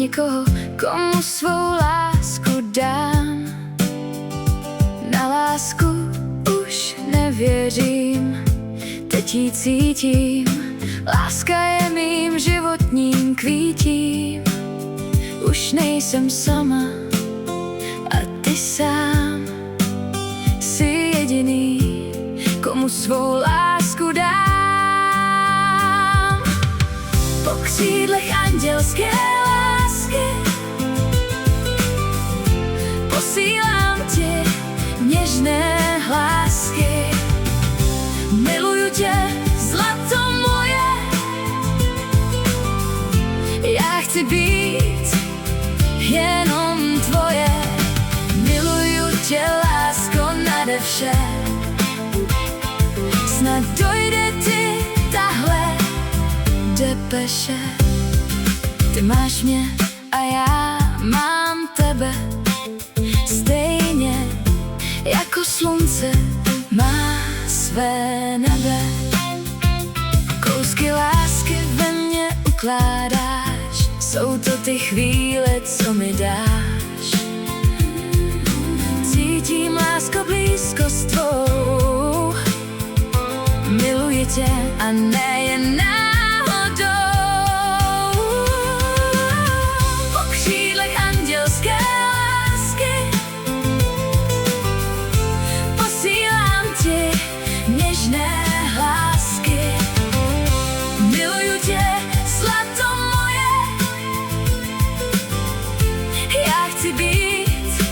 někoho, komu svou lásku dám. Na lásku už nevěřím, teď ji cítím. Láska je mým životním kvítím. Už nejsem sama a ty sám jsi jediný, komu svou lásku dám. Po křídlech andělské lásky posílám ti něžné hlásky. Miluju tě, zlato moje, já chci být jenom tvoje. Miluju tě, lásko, nade vše. Snad dojde ti tahle depeše. Ty máš mě a já mám tebe, stejně jako slunce má své nebe. Kousky lásky ve mně ukládáš, jsou to ty chvíle, co mi dáš. Cítím, lásko, blízkost tvou, miluji tě a nejen náhodou. Po křídlech andělské lásky posílám ti něžné hlásky. Miluju tě, zlato moje, já chci být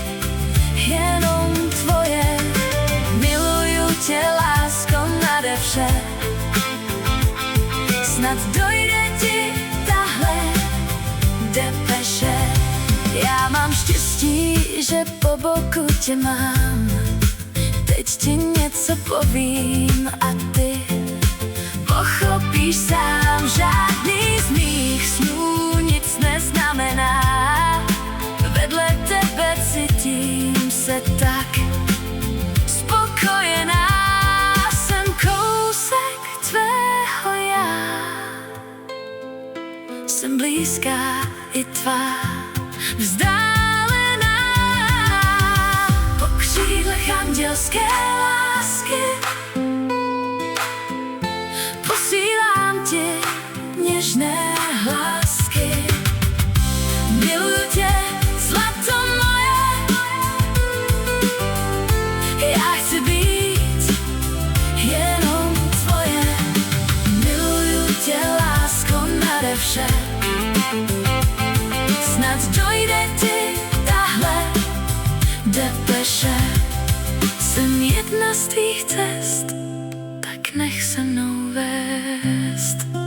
jenom tvoje. Miluju tě, lásko, nade vše. Snad dojde ti tahle depeše. Já mám štěstí, že po boku tě mám. Teď ti něco povím a ty pochopíš sám. Žádný z mých snů nic neznamená. Vedle tebe cítím se tak spokojená. Jsem kousek tvého já, jsem blízká i tvá vzdálená. Po křídlech andělské lásky posílám ti něžné hlásky. Miluju tě, zlato moje, já chci být jenom tvoje. Miluju tě, lásko, nade vše. Snad dojde ti tahle depeše. Jsem jedna z tvých cest, tak nech se mnou vést.